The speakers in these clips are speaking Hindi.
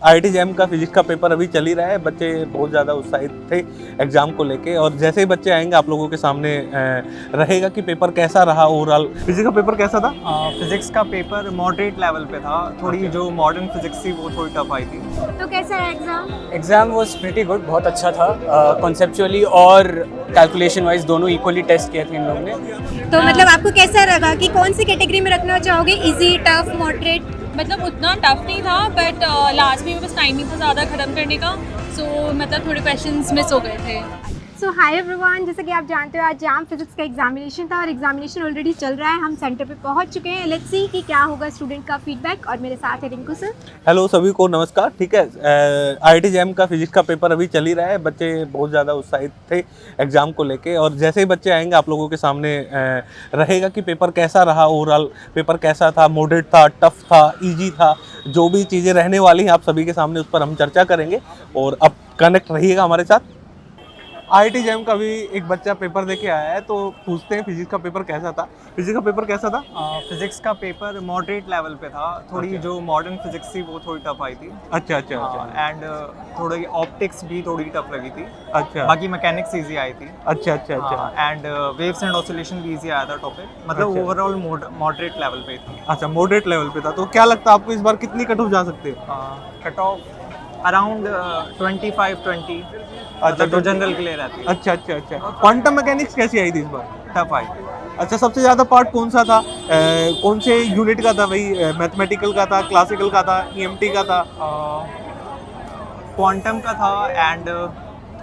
आईआईटी जैम का फिजिक्स का पेपर अभी चल ही रहा है। बच्चे बहुत ज़्यादा उत्साहित थे एग्जाम को लेके, और जैसे ही बच्चे आएंगे आप लोगों के सामने रहेगा कि पेपर कैसा रहा। ओवरऑल फिजिक्स का पेपर कैसा था? फिजिक्स का पेपर मॉडरेट लेवल पे था। थोड़ी जो मॉडर्न फिजिक्स थी वो थोड़ी टफ आई थी। तो कैसा है exam? Exam was pretty good, बहुत अच्छा था। कॉन्सेप्चुअली और कैलकुलेशन वाइज दोनों इक्वली टेस्ट किए थे इन लोगों ने। तो मतलब आपको कैसा लगा कि कौन सी कैटेगरी में रखना चाहोगे, इजी, टफ, मॉडरेट? मतलब उतना टफ नहीं था, बट लास्ट में बस टाइम नहीं था ज़्यादा ख़त्म करने का, सो मतलब थोड़े क्वेश्चंस मिस हो गए थे। सो हाय एवरीवन, जैसा कि आप जानते हो आज जैम फिजिक्स का एग्जामिनेशन था और एग्जामिनेशन ऑलरेडी चल रहा है। हम सेंटर पे पहुंच चुके हैं। लेट्स सी कि क्या होगा स्टूडेंट का फीडबैक। और मेरे साथ है रिंकू सर। हेलो सभी को नमस्कार। ठीक है, आईआईटी जैम का फिजिक्स का पेपर अभी चल ही रहा है। बच्चे बहुत ज़्यादा उत्साहित थे एग्जाम को लेके, और जैसे ही बच्चे आएंगे आप लोगों के सामने रहेगा कि पेपर कैसा रहा। ओवरऑल पेपर कैसा था, मॉडरेट था, टफ था, ईजी था, जो भी चीज़ें रहने वाली हैं आप सभी के सामने उस पर हम चर्चा करेंगे। और अब कनेक्ट रहिएगा हमारे साथ। आईआईटी जैम का भी एक बच्चा पेपर देके आया है, तो पूछते हैं फिजिक्स का पेपर कैसा था। फिजिक्स का पेपर कैसा था? फिजिक्स का पेपर मॉडरेट लेवल पे था। थोड़ी जो मॉडर्न फिजिक्स थी वो थोड़ी टफ आई थी। अच्छा अच्छा अच्छा एंड थोड़ी ऑप्टिक्स भी थोड़ी टफ लगी थी। अच्छा बाकी मैकेनिक्स इजी आई थी। अच्छा अच्छा अच्छा एंड वेव्स एंड ऑसिलेशन भी इजी आया था टॉपिक। मतलब अच्छा। ओवरऑल मॉडरेट लेवल पे था। अच्छा, मॉडरेट लेवल पे था। तो क्या लगता है आपको इस बार कितनी कट ऑफ जा सकते हो? Cut off around 25-20। अच्छा, तो जनरल के लिए रहती है। अच्छा अच्छा अच्छा। क्वांटम मैकेनिक्स कैसी आई थी इस बार? Tough I. अच्छा, सबसे ज़्यादा पार्ट कौन सा था? कौन से यूनिट का था भाई? मैथमेटिकल का था, क्लासिकल का था, ईएमटी का था? क्वांटम का था एंड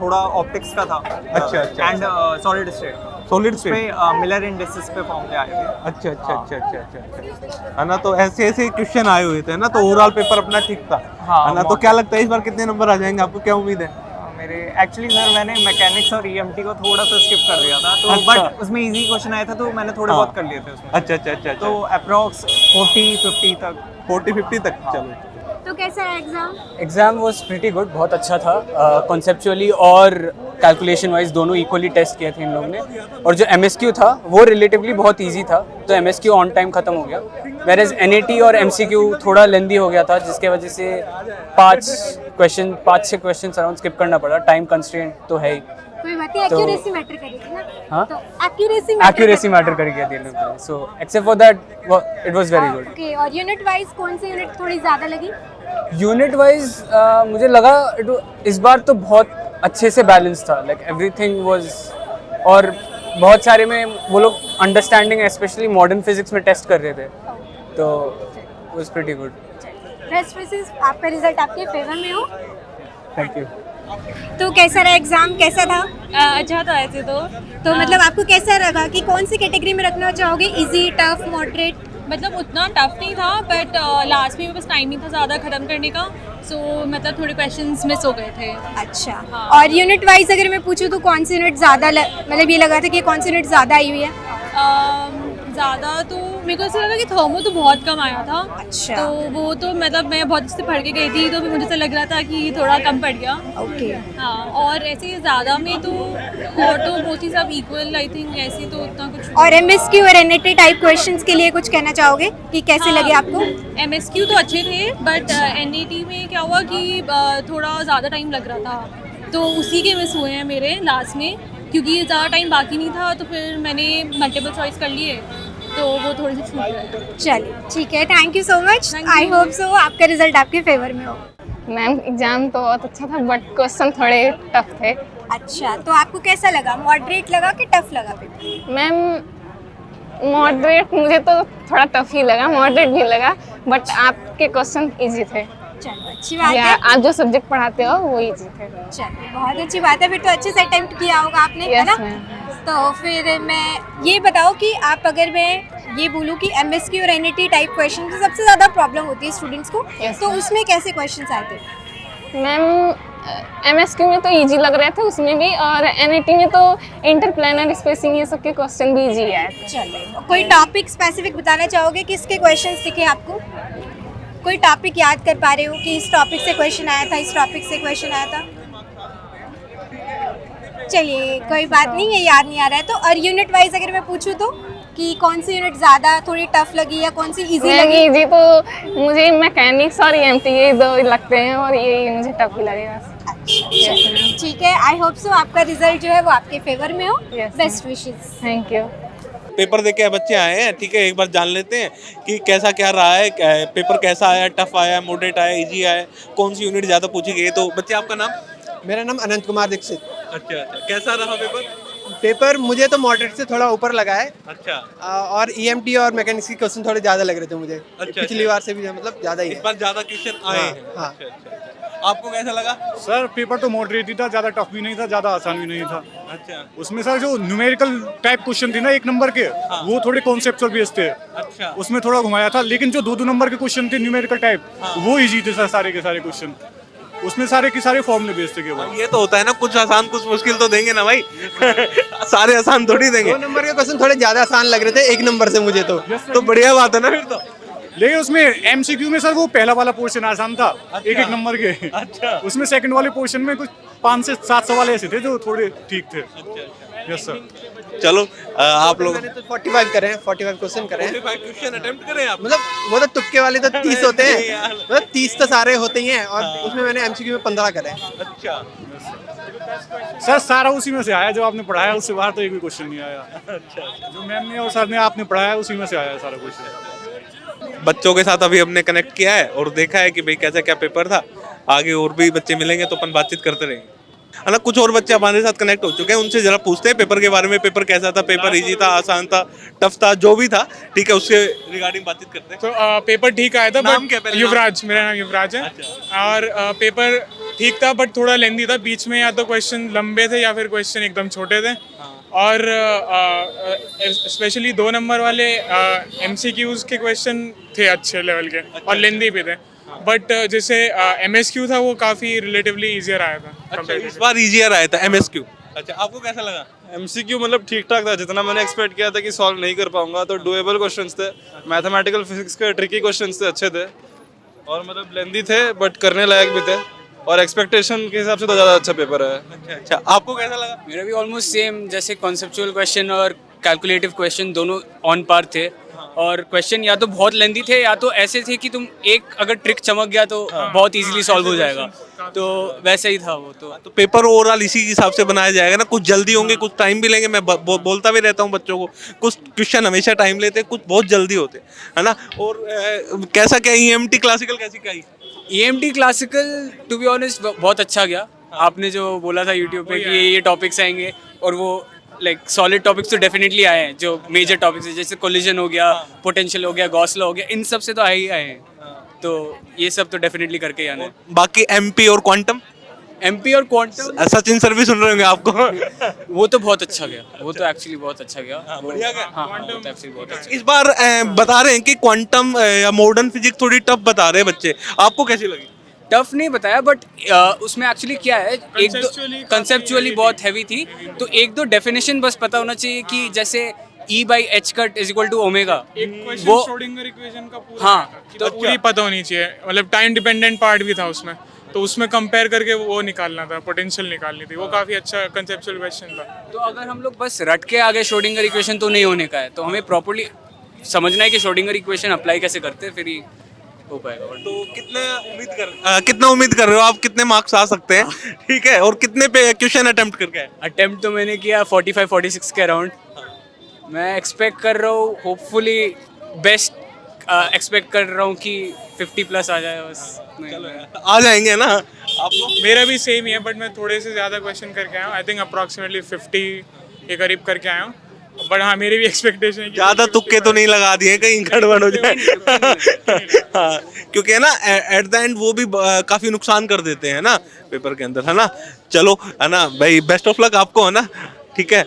थोड़ा ऑप्टिक्स का था। अच्छा, अच्छा, एंड सॉलिड स्टेट सॉलिड पे स्टेट। मिलर इंडिसेस पे फॉर्म पे आए थे। अच्छा अच्छा अच्छा अच्छा अच्छा, है ना। तो ऐसे ऐसे क्वेश्चन आए हुए थे ना, तो ओवरऑल पेपर अपना ठीक था, हाँ, है ना। तो क्या लगता है इस बार कितने नंबर आ जाएंगे? आपको क्या उम्मीद है? मेरे एक्चुअली सर मैंने मैकेनिक्स और ईएमटी को थोड़ा सा स्किप कर दिया था, तो अच्छा। बट उसमें इजी क्वेश्चन आया था तो मैंने थोड़े हाँ। बहुत कर लिए थे उसमें। अच्छा अच्छा अच्छा तो अप्रॉक्स 40-50 तक। 40-50 तक। चलो, तो कैसा है exam? Exam was pretty good, बहुत अच्छा था। कॉन्सेप्चुअली और कैलकुलेशन वाइज दोनों इक्वली टेस्ट किए थे इन लोगों ने। और जो एमएसक्यू था वो रिलेटिवली बहुत इजी था, तो एमएसक्यू ऑन टाइम ख़त्म हो गया। वेरेज एनएटी और एमसीक्यू थोड़ा लेंदी हो गया था, जिसके वजह से 5-6 क्वेश्चन अराउंड स्किप करना पड़ा। टाइम कंस्ट्रेंट तो है ही। कोई बात नहीं, एक्यूरेसी मैटर करेगी ना। हाँ? तो एक्यूरेसी मैटर करेगी। So except for that it was very good. Okay. और यूनिट वाइज कौन सी यूनिट थोड़ी ज़्यादा लगी? यूनिट वाइज मुझे लगा इस बार तो बहुत अच्छे से बैलेंस था, लाइक एवरीथिंग वाज। और बहुत सारे में वो लोग अंडरस्टैंडिंग स्पेशली मॉडर्न फिजिक्स में टेस्ट कर रहे थे, तो was pretty good. Best wishes, आपका रिजल्ट आपके फेवर में हो। Thank you. तो कैसा रहा एग्जाम, कैसा था? अच्छा था ऐसे तो मतलब आपको कैसा लगा कि कौन सी कैटेगरी में रखना चाहोगे, इजी, टफ, मॉडरेट? मतलब उतना टफ नहीं था, बट लास्ट में बस टाइम नहीं था ज़्यादा ख़त्म करने का, सो मतलब थोड़े क्वेश्चंस मिस हो गए थे। अच्छा। हाँ। और यूनिट वाइज अगर मैं पूछूं तो कौन सी यूनिट ज़्यादा मतलब ये लगा था कि कौन सी यूनिट ज़्यादा आई हुई है? ज़्यादा तो मेरे को ऐसा लगा कि थर्मो तो बहुत कम आया था। अच्छा। तो वो तो मतलब मैं बहुत अच्छे से पढ़ के गई थी, तो फिर मुझे ऐसा लग रहा था कि थोड़ा कम पड़ गया। ओके। हाँ, और ऐसे ज़्यादा में तो ऑटो बहुत ही सब इक्वल आई थिंक, ऐसे तो उतना कुछ। और एमएसक्यू और एनएटी टाइप क्वेश्चंस के लिए कुछ कहना चाहोगे कि कैसे लगे आपको? एमएसक्यू तो अच्छे थे, बट एनईटी में क्या हुआ कि थोड़ा ज़्यादा टाइम लग रहा था, तो उसी के मिस हुए हैं मेरे लास्ट में, क्योंकि ज़्यादा टाइम बाकी नहीं था, तो फिर मैंने मल्टीपल चॉइस कर लिए, तो वो थोड़े से छूट गए। चलिए ठीक है, thank you so much. Thank I you. Hope so आपका रिजल्ट आपके फेवर में हो। मैम एग्ज़ाम तो बहुत अच्छा था, बट क्वेश्चन थोड़े टफ थे। अच्छा, तो आपको कैसा लगा, मॉडरेट लगा कि टफ लगा पेपर? मैम मॉडरेट, मुझे तो थोड़ा टफ ही लगा, मॉडरेट भी लगा, बट आपके क्वेश्चन इजी थे। चलो अच्छी बात या है। आप जो सब्जेक्ट पढ़ाते हो वो इजी थे। चलिए बहुत अच्छी बात है, फिर तो अच्छे से अटेम्प्ट किया होगा आपने, है यस ना? मैम। तो फिर मैं ये बताओ कि आप, अगर मैं ये बोलूँ कि एमएसक्यू और एनईटी टाइप क्वेश्चन की सबसे ज़्यादा प्रॉब्लम होती है स्टूडेंट्स को, Yes, तो ma'am. उसमें कैसे क्वेश्चंस आए थे? मैम एमएसक्यू में तो इजी लग रहे थे उसमें भी, और एनईटी में तो इंटरप्लेनर स्पेसिंग ये सब के क्वेश्चन भी इजी आए थे। चलिए, कोई टॉपिक स्पेसिफिक बताना चाहोगे किसके क्वेश्चंस दिखे आपको? कोई टॉपिक याद कर पा रहे हो कि इस टॉपिक से क्वेश्चन आया था, इस टॉपिक से क्वेश्चन आया था? चलिए कोई बात नहीं, ये याद नहीं आ रहा है तो। और यूनिट वाइज अगर मैं पूछूं तो कि कौन सी यूनिट ज़्यादा थोड़ी टफ लगी या कौन सी इजी मैं लगी? इजी तो मुझे मैकेनिक्स और EMT ये दो लगते हैं और ये मुझे टफ ही लगेगा। ठीक है, आई होप सो आपका रिजल्ट जो है वो आपके फेवर में हो। Yes, best wishes. Thank you. Paper देके बच्चे आए हैं, ठीक है, एक बार जान लेते हैं कि कैसा क्या रहा है, पेपर कैसा आया, टफ आया, मॉडरेट आया, इजी आया, कौन सी यूनिट ज़्यादा पूछी गई है। तो बच्चे आपका नाम? मेरा नाम अनंत कुमार दीक्षित। अच्छा अच्छा, कैसा रहा पेपर? पेपर मुझे तो मॉडरेट से थोड़ा ऊपर लगा है। अच्छा, और EMT और मैकेनिक्स के क्वेश्चन थोड़े ज़्यादा लग रहे थे मुझे। पिछली बार से भी मतलब ज़्यादा ही इस है। बार ज़्यादा क्वेश्चन आए हैं। हाँ। अच्छा अच्छा अच्छा, आपको कैसा लगा? सर पेपर तो मॉडरेट ही था, ज़्यादा टफ भी नहीं था, ज़्यादा आसान भी नहीं था। अच्छा उसमें सर जो न्यूमेरिकल टाइप क्वेश्चन थे ना 1 नंबर के, वो थोड़े कॉन्सेप्चुअल बेस्ड थे। अच्छा, उसमें थोड़ा घुमाया था, लेकिन जो 2-2 नंबर के क्वेश्चन थे न्यूमेरिकल टाइप, वो इजी थे सर, सारे के सारे क्वेश्चन। उसमें सारे के सारे फॉर्मूले बेस्ड थे केवल। ये तो होता है ना, कुछ आसान कुछ मुश्किल तो देंगे ना भाई। सारे आसान थोड़ी देंगे। 2 नंबर के क्वेश्चन थोड़े ज़्यादा आसान लग रहे थे 1 नंबर से मुझे तो बढ़िया बात है ना फिर तो। लेकिन उसमें MCQ में सर वो पहला वाला पोर्शन आसान था, 1-1 नंबर के। अच्छा। उसमें सेकंड वाले पोर्शन में कुछ 5 से 7 सवाल ऐसे थे जो थोड़े ठीक थे। Yes sir. चलो आप लोग मैंने तो 45 करे हैं, 45 क्वेश्चन करे हैं। 45 क्वेश्चन अटेम्प्ट करें आप? मतलब वो तो तुक्के वाले तो 30 होते हैं, यार। मतलब 30 तो सारे होते ही हैं और उसमें मैंने MCQ में 15 करे हैं। अच्छा सर सारा उसी में से आया, जो आपने पढ़ाया उससे बाहर तो एक भी क्वेश्चन नहीं आया। अच्छा, जो मैम ने और सर ने आपने पढ़ाया उसी में से आया सारा क्वेश्चन। बच्चों के साथ अभी हमने कनेक्ट किया है और देखा है कि भाई कैसा क्या पेपर था। आगे और भी बच्चे मिलेंगे तो अपन बातचीत करते रहेंगे, है ना। कुछ और बच्चे हमारे साथ कनेक्ट हो चुके हैं, उनसे जरा पूछते हैं पेपर के बारे में। पेपर कैसा था, पेपर इजी था, आसान था, टफ था, जो भी था, ठीक है, उससे रिगार्डिंग बातचीत करते हैं। तो पेपर ठीक आया था। नाम क्या पहले? युवराज, मेरा नाम युवराज है। और पेपर ठीक था बट थोड़ा लेंदी था। बीच में या तो क्वेश्चन लंबे थे या फिर क्वेश्चन एकदम छोटे थे। और स्पेशली 2 नंबर वाले MCQs के क्वेश्चन थे अच्छे लेवल के और लेंदी भी थे। बट जैसे MSQ था वो काफ़ी रिलेटिवली ईजियर आया था। अच्छा, इस बार इजियर आया था MSQ। अच्छा, आपको कैसा लगा? MCQ मतलब ठीक ठाक था, जितना मैंने एक्सपेक्ट किया था कि सॉल्व नहीं कर पाऊंगा। तो डुएबल क्वेश्चंस थे, मैथमेटिकल फिजिक्स के ट्रिकी क्वेश्चंस थे, अच्छे थे और मतलब लेंदी थे बट करने लायक भी थे। और एक्सपेक्टेशन के हिसाब से तो ज़्यादा अच्छा पेपर है। अच्छा अच्छा, आपको कैसा लगा? मेरा भी ऑलमोस्ट सेम, जैसे कॉन्सेप्चुअल क्वेश्चन और कैलकुलेटिव क्वेश्चन दोनों ऑन पार थे। और क्वेश्चन या तो बहुत लेंदी थे या तो ऐसे थे कि तुम एक अगर ट्रिक चमक गया तो बहुत इजीली सॉल्व हो जाएगा। तो वैसे ही था वो। तो पेपर ओवरऑल इसी के हिसाब से बनाया जाएगा ना। कुछ जल्दी होंगे, कुछ टाइम भी लेंगे। मैं बोलता भी रहता हूँ बच्चों को, कुछ क्वेश्चन हमेशा टाइम लेते हैं, कुछ बहुत जल्दी होते हैं, है ना। और कैसा क्या EMT क्लासिकल कैसी क्या? EMT classical to be honest बहुत अच्छा गया। आपने जो बोला था यूट्यूब पे कि ये टॉपिक्स आएंगे और वो लाइक सॉलिड टॉपिक्स तो डेफिनेटली आए हैं। जो मेजर टॉपिक्स हैं जैसे कोलिजन हो गया, पोटेंशियल हो गया, गॉस लॉ हो गया, इन सब से तो आए ही आए हैं। तो ये सब तो डेफिनेटली करके ही आना है। बाकी MP और क्वांटम? MP और क्वांटम सचिन सर भी सुन रहे होंगे आपको। वो तो बहुत अच्छा गया। वो तो एक्चुअली बहुत अच्छा गया। बढ़िया गया। हाँ, वो तो एक्चुअली बहुत अच्छा। इस बार बता रहे हैं कि क्वांटम या मॉडर्न फिजिक्स थोड़ी टफ बता रहे हैं बच्चे, आपको कैसी लगी? टफ नहीं बताया बट उसमें एक्चुअली क्या है, एक दो कंसेप्चुअली बहुत हैवी थी। तो 1-2 डेफिनेशन बस पता होना चाहिए कि जैसे E/h cut is equal to omega. वो श्रोडिंगर इक्वेशन का पूरा हाँ, तो पूरी पता होनी चाहिए। मतलब टाइम डिपेंडेंट पार्ट भी था उसमें, तो उसमें कंपेयर करके वो निकालना था, पोटेंशियल निकालनी थी। वो काफ़ी अच्छा कंसेप्चुअल क्वेश्चन था। तो अगर हम लोग बस रट के आगे श्रोडिंगर इक्वेशन तो नहीं होने का है, तो हमें प्रॉपर्ली समझना है कि श्रोडिंगर इक्वेशन अप्लाई कैसे करते हैं, फिर ही हो पाएगा। तो कितना उम्मीद कर रहे हो आप, कितने मार्क्स आ सकते हैं, ठीक है, और कितने पे क्वेश्चन अटेम्प्ट करके आए? अटेम्प्ट तो मैंने किया 45-46 के अराउंड। मैं एक्सपेक्ट कर रहा हूँ होपफुली बेस्ट एक्सपेक्ट कर रहा हूँ कि 50+ आ जाए बस। आ जाएंगे ना आपको? मेरा भी सेम ही है बट मैं थोड़े से ज़्यादा क्वेश्चन करके आया हूँ। आई थिंक अप्रॉक्सीमेटली 50 के करीब करके आया हूँ। बट हाँ, मेरी भी एक्सपेक्टेशन है कि ज्यादा तुक्के तो नहीं लगा दिए कहीं गड़बड़ हो जाए। हाँ, क्योंकि है ना एट द एंड वो भी काफी नुकसान कर देते हैं ना पेपर के अंदर, है ना। चलो, है ना भाई, बेस्ट ऑफ लक आपको, है ना। ठीक है,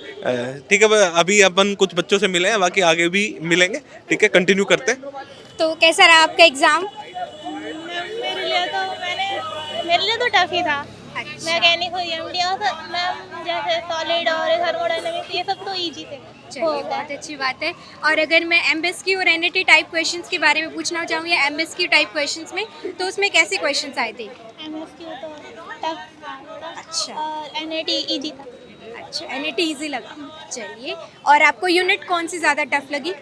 ठीक है। अभी अपन कुछ बच्चों से मिले हैं, बाकी आगे भी मिलेंगे, ठीक है, कंटिन्यू करते हैं। तो कैसा रहा आपका एग्ज़ाम? मेरे लिए तो टफ ही था। मैकेनिक हो EMT और मैम जैसे सॉलिड और थर्मोडायनेमिक्स ये सब तो इजी थे। चलिए, बहुत अच्छी बात है। और अगर मैं MSQ और NAT टाइप क्वेश्चंस के बारे में पूछना चाहूँ या MSQ टाइप क्वेश्चंस में, तो उसमें कैसे क्वेश्चंस आए थे? MSQ तो टफ था। अच्छा। और NAT इजी था। अच्छा एनईटी इजी लगा। चलिए, और आपको यूनिट कौन सी ज़्यादा टफ लगी?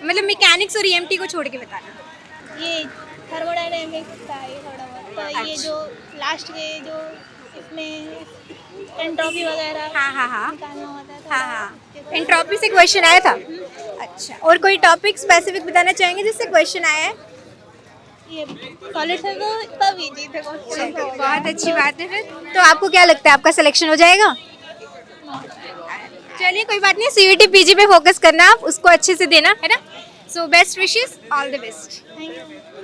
मतलब मैकेनिक्स और ईएमटी को छोड़ के बताना। ये थर्मोडायनेमिक्स था ये थोड़ा बहुत, तो ये जो लास्ट के जो इसमें एंट्रोपी वगैरह हाँ निकालना होता है थोड़ा। हाँ, एंट्रोपी से क्वेश्चन आया था। अच्छा, और कोई टॉपिक स्पेसिफिक बताना चाहेंगे जिससे क्वेश्चन आया है? ये सॉलिड से तो सब इजी थे क्वेश्चन। बहुत अच्छी बात है। फिर तो आपको क्या लगता है आपका सिलेक्शन हो जाएगा? चलिए कोई बात नहीं, सीयूटी पीजी पे फोकस करना, आप उसको अच्छे से देना है ना। So best wishes, all the best. Thank you.